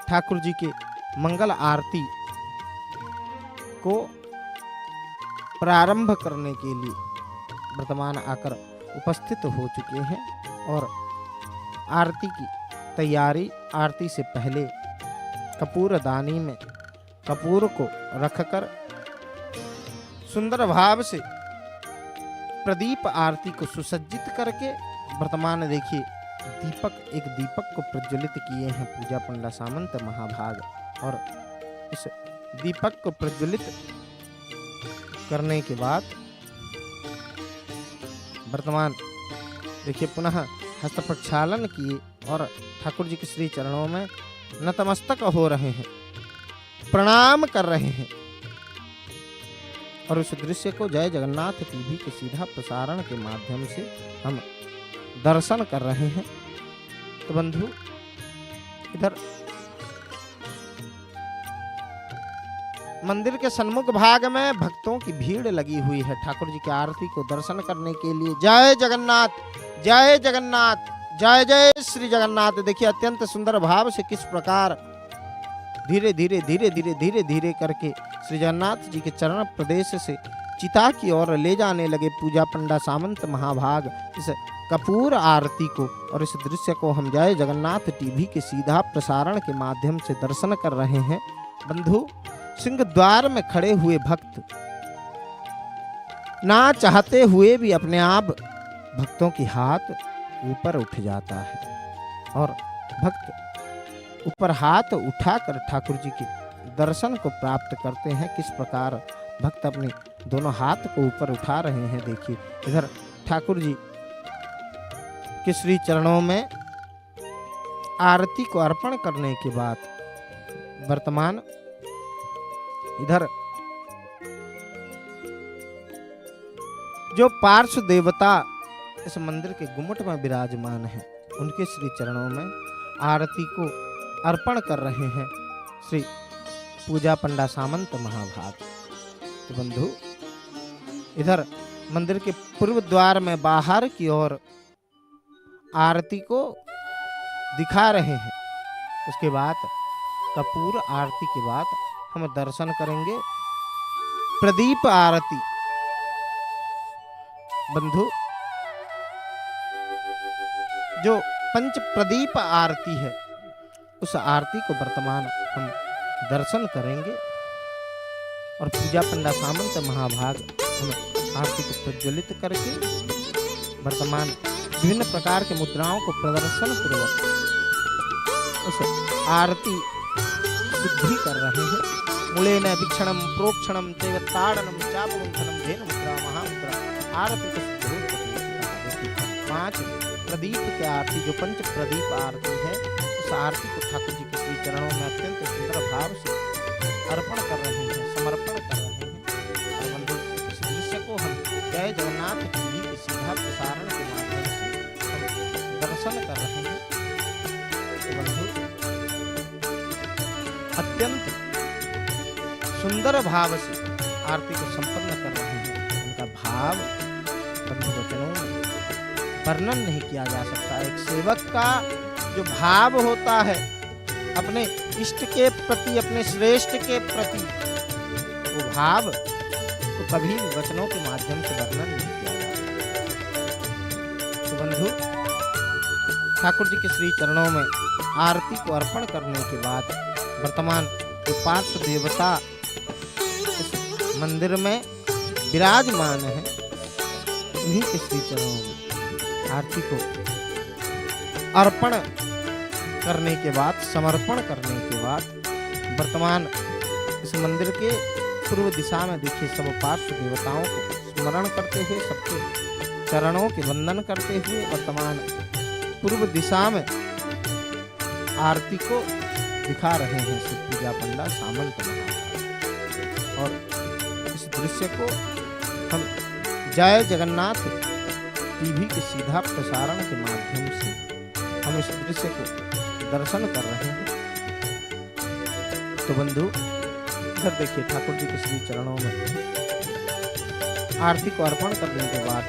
ठाकुर जी के मंगल आरती को प्रारंभ करने के लिए वर्तमान आकर उपस्थित हो चुके हैं। और आरती की तैयारी, आरती से पहले कपूरदानी में कपूर को रखकर सुंदर भाव से प्रदीप आरती को सुसज्जित करके वर्तमान देखिए एक दीपक को प्रज्वलित किए हैं पूजा पंडा सामंत महाभाग। और इस दीपक को प्रज्वलित करने के बाद वर्तमान देखिए पुनः हस्त प्रक्षालन किए और ठाकुर जी के श्री चरणों में नतमस्तक हो रहे हैं, प्रणाम कर रहे हैं। और उस दृश्य को जय जगन्नाथ टीवी के सीधा प्रसारण के माध्यम से हम दर्शन कर रहे हैं। तो बंधु इधर मंदिर के सन्मुख भाग में भक्तों की भीड़ लगी हुई है ठाकुर जी की आरती को दर्शन करने के लिए। जय जगन्नाथ, जय जगन्नाथ, जय जय श्री जगन्नाथ। देखिए अत्यंत सुंदर भाव से किस प्रकार धीरे धीरे धीरे धीरे धीरे धीरे करके श्री जगन्नाथ जी के चरण प्रदेश से चिता की ओर ले जाने लगे पूजा पंडा सामंत महाभाग इस कपूर आरती को। और इस दृश्य को हम जय जगन्नाथ टीवी के सीधा प्रसारण के माध्यम से दर्शन कर रहे हैं। बंधु सिंह द्वार में खड़े हुए भक्त ना चाहते हुए भी अपने आप भक्तों की हाथ ऊपर उठ जाता है और भक्त ऊपर हाथ उठाकर ठाकुर जी के दर्शन को प्राप्त करते हैं। किस प्रकार भक्त अपने दोनों हाथ को ऊपर उठा रहे हैं। देखिए इधर ठाकुर जी के श्री चरणों में आरती को अर्पण करने के बाद वर्तमान इधर जो पार्श्व देवता इस मंदिर के गुम्मट में विराजमान है उनके श्री चरणों में आरती को अर्पण कर रहे हैं श्री पूजा पंडा सामंत महाभाग। तो बंधु इधर मंदिर के पूर्व द्वार में बाहर की ओर आरती को दिखा रहे हैं। उसके बाद कपूर आरती के बाद हम दर्शन करेंगे प्रदीप आरती। बंधु जो पंच प्रदीप आरती है उस आरती को वर्तमान हम दर्शन करेंगे और पूजा पंडा सामंत महाभाग हम आरती को प्रज्वलित करके वर्तमान विभिन्न प्रकार के मुद्राओं को प्रदर्शन पूर्वक उस आरती शुद्धि कर रहे हैं। मूलेन वीक्षणम प्रोक्षणम चैव ताड़नम चापमुंथनम धेन मुद्रा महामुद्रा आरती को पांच प्रदीप की आरती जो पंच प्रदीप आरती है उस आरती को ठाकुर जी के श्री चरणों में अत्यंत सुंदर भाव से अर्पण कर रहे हैं, समर्पण कर रहे हैं। और बंधु इस दृश्य को हम जय जगन्नाथ टीवी के सीधा प्रसारण के माध्यम से हम दर्शन कर रहे हैं। तो बंधु अत्यंत सुंदर भाव से आरती को संपन्न कर रहे हैं। उनका भाव बंधु वचनों में वर्णन नहीं किया जा सकता। एक सेवक का जो भाव होता है अपने इष्ट के प्रति, अपने श्रेष्ठ के प्रति, वो भाव तो कभी वचनों के माध्यम से वर्णन नहीं किया जा सकता। तो बंधु ठाकुर जी के श्री चरणों में आरती को अर्पण करने के बाद वर्तमान जो पार्श्व देवता इस मंदिर में विराजमान है उन्हीं के श्री चरणों में आरती को अर्पण करने के बाद, समर्पण करने के बाद वर्तमान इस मंदिर के पूर्व दिशा में देखिए सब पार्श्व देवताओं को स्मरण करते हुए, सबके चरणों के वंदन करते हुए वर्तमान पूर्व दिशा में आरती को दिखा रहे हैं श्री पूजा पंडा सामंत महाभाग। और इस दृश्य को हम जय जगन्नाथ टीवी के सीधा प्रसारण के माध्यम से हम इस दृश्य को दर्शन कर रहे हैं। तो बंधु इधर देखिए ठाकुर जी के श्री चरणों में आरती को अर्पण करने के बाद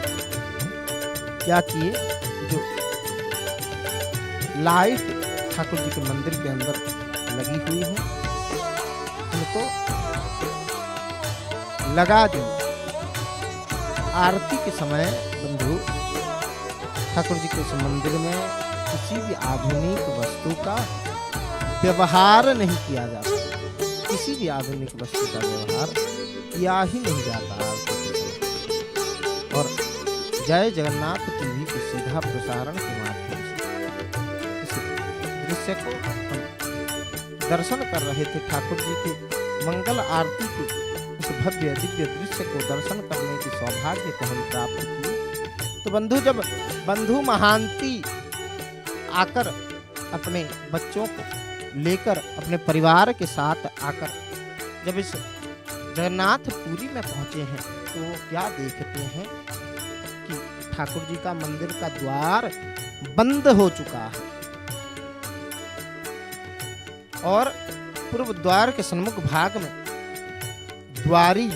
क्या किए, जो लाइट ठाकुर जी के मंदिर के अंदर लगी हुई है उनको लगा दें। आरती के समय बंधु ठाकुर जी के इस मंदिर में किसी भी आधुनिक वस्तु का व्यवहार नहीं किया जाता, किसी भी आधुनिक वस्तु का व्यवहार किया ही नहीं जाता। और जय जगन्नाथ टीवी के सीधा प्रसारण के माध्यम से इस दृश्य को हम दर्शन कर रहे थे। ठाकुर जी के मंगल आरती के इस भव्य दिव्य दृश्य को दर्शन करने की सौभाग्य को हम प्राप्त किए। तो बंधु, जब बंधु महांती आकर अपने बच्चों को लेकर अपने परिवार के साथ आकर जब इस जगन्नाथपुरी में पहुंचे हैं तो वो क्या देखते हैं कि ठाकुर जी का मंदिर का द्वार बंद हो चुका है और पूर्व द्वार के सन्मुख भाग में द्वारी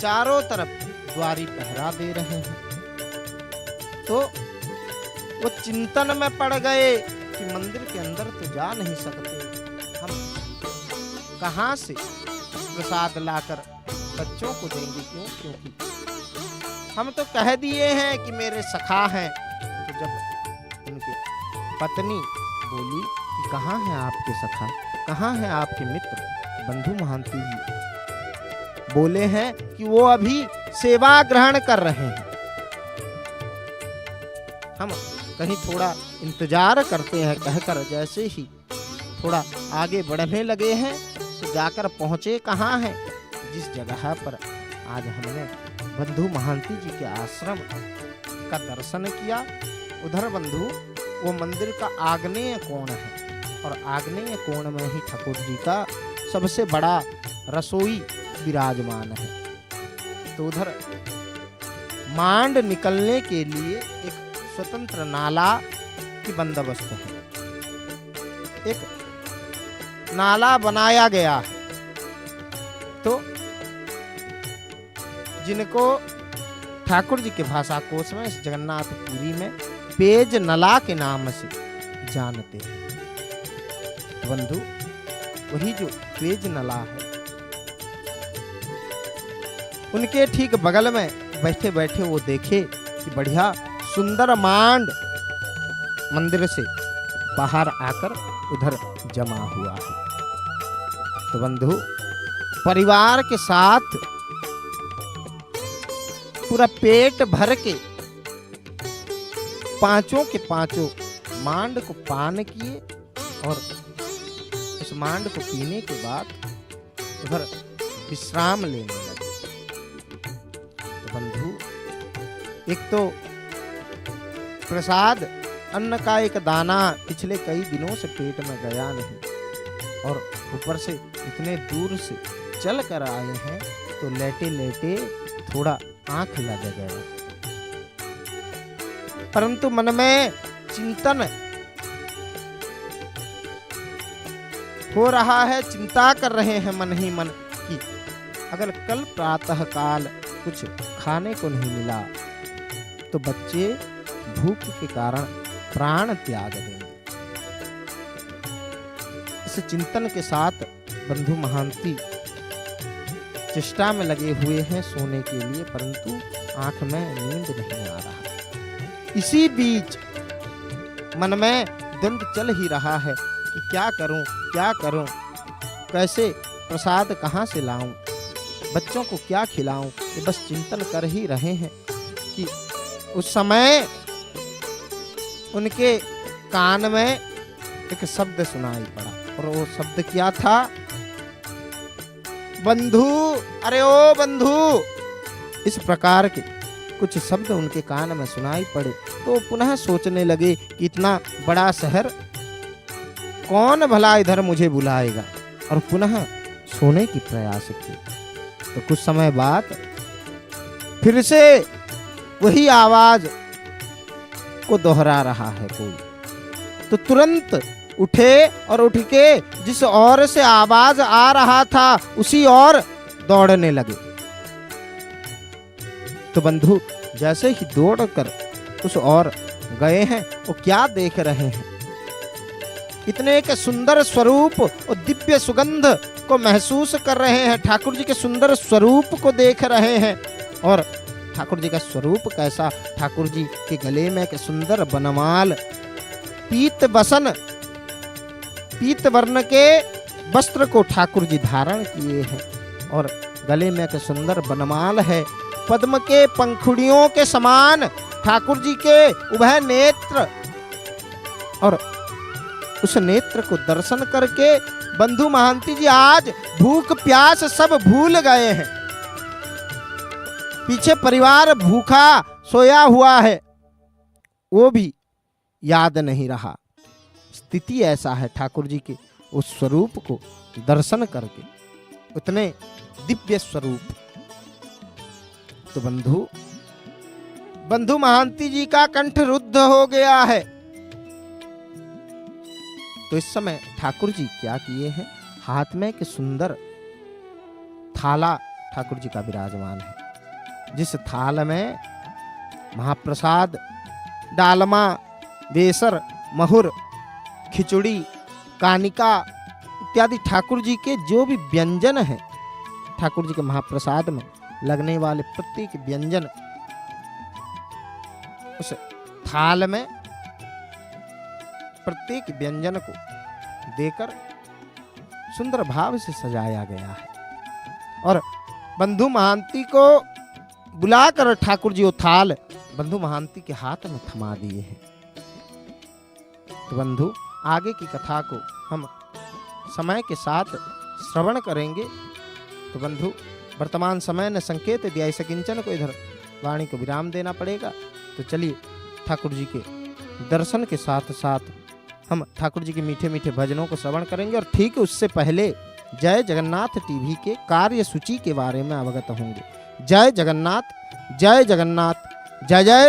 चारों तरफ द्वारी पहरा दे रहे हैं। तो वो चिंतन में पड़ गए कि मंदिर के अंदर तो जा नहीं सकते, हम कहां से प्रसाद लाकर बच्चों को देंगे? क्योंकि हम तो कह दिए हैं कि मेरे सखा हैं। तो जब उनकी पत्नी बोली कि कहाँ हैं आपके सखा, कहाँ हैं आपके मित्र, बंधु महांती जी बोले हैं कि वो अभी सेवा ग्रहण कर रहे हैं, हम कहीं थोड़ा इंतजार करते हैं कहकर जैसे ही थोड़ा आगे बढ़ने लगे हैं तो जाकर पहुंचे कहाँ हैं, जिस जगह पर आज हमने बंधु महांती जी के आश्रम का दर्शन किया। उधर बंधु वो मंदिर का आग्नेय कोण है और आग्नेय कोण में ही ठाकुर जी का सबसे बड़ा रसोई विराजमान है। तो उधर मांड निकलने के लिए एक स्वतंत्र नाला की बंदोबस्त है, एक नाला बनाया गया है। तो जिनको ठाकुर जी के भाषा कोश में इस जगन्नाथपुरी में पेज नला के नाम से जानते हैं। बंधु, वही जो पेज नला है उनके ठीक बगल में बैठे बैठे वो देखे कि बढ़िया सुंदर मांड मंदिर से बाहर आकर उधर जमा हुआ है। तो बंधु, परिवार के साथ पूरा पेट भर के पांचों के पांचों मांड को पान किए और उस मांड को पीने के बाद उधर विश्राम लेने लगे। तो बंधु, एक तो प्रसाद अन्न का एक दाना पिछले कई दिनों से पेट में गया नहीं और ऊपर से इतने दूर से चल कर आए हैं तो लेटे लेटे थोड़ा आंख लग गया, परंतु मन में चिंतन हो रहा है, चिंता कर रहे हैं मन ही मन कि अगर कल प्रातः काल कुछ खाने को नहीं मिला तो बच्चे भूख के कारण प्राण त्याग देंगे। इस चिंतन के साथ बंधु महांती चेष्टा में लगे हुए हैं सोने के लिए, परंतु आंख में नींद नहीं आ रहा। इसी बीच मन में द्वंद चल ही रहा है कि क्या करूं, कैसे प्रसाद कहां से लाऊं, बच्चों को क्या खिलाऊं, ये बस चिंतन कर ही रहे हैं कि उस समय उनके कान में एक शब्द सुनाई पड़ा और वो शब्द क्या था? बंधु, अरे ओ बंधु। इस प्रकार के कुछ शब्द उनके कान में सुनाई पड़े तो पुनः सोचने लगे कि इतना बड़ा शहर कौन भला इधर मुझे बुलाएगा, और पुनः सोने की प्रयास की। तो कुछ समय बाद फिर से वही आवाज को दोहरा रहा है कोई, तो तुरंत उठे और उठ के जिस ओर से आवाज आ रहा था उसी ओर दौड़ने लगे। तो बंधु जैसे ही दौड़कर उस ओर गए हैं वो क्या देख रहे हैं? इतने एक सुंदर स्वरूप और दिव्य सुगंध को महसूस कर रहे हैं, ठाकुर जी के सुंदर स्वरूप को देख रहे हैं। और ठाकुर जी का स्वरूप कैसा? ठाकुर जी के गले में एक सुंदर बनमाल पीत बसन पीत वर्ण के वस्त्र को ठाकुर जी धारण किए हैं और गले में एक सुंदर बनमाल है। पद्म के पंखुड़ियों के समान ठाकुर जी के उभय नेत्र और उस नेत्र को दर्शन करके बंधु महांती जी आज भूख प्यास सब भूल गए हैं। पीछे परिवार भूखा सोया हुआ है, वो भी याद नहीं रहा। स्थिति ऐसा है ठाकुर जी के उस स्वरूप को दर्शन करके, उतने दिव्य स्वरूप। तो बंधु महांती जी का कंठ रुद्ध हो गया है। तो इस समय ठाकुर जी क्या किए हैं, हाथ में एक सुंदर थाला ठाकुर जी का विराजमान है, जिस थाल में महाप्रसाद, डालमा, बेसर, महुर, खिचड़ी, कानिका इत्यादि ठाकुर जी के जो भी व्यंजन हैं, ठाकुर जी के महाप्रसाद में लगने वाले प्रत्येक व्यंजन उस थाल में प्रत्येक व्यंजन को देकर सुंदर भाव से सजाया गया है। और बंधु महांती को बुलाकर ठाकुर जी वो थाल बंधु महांती के हाथ में थमा दिए हैं। तो बंधु आगे की कथा को हम समय के साथ श्रवण करेंगे। तो बंधु वर्तमान समय ने संकेत दिया, इस किंचन को इधर वाणी को विराम देना पड़ेगा। तो चलिए ठाकुर जी के दर्शन के साथ साथ हम ठाकुर जी के मीठे मीठे भजनों को श्रवण करेंगे और ठीक उससे पहले जय जगन्नाथ टीवी के कार्य सूची के बारे में अवगत होंगे। जय जगन्नाथ, जय जगन्नाथ, जय जय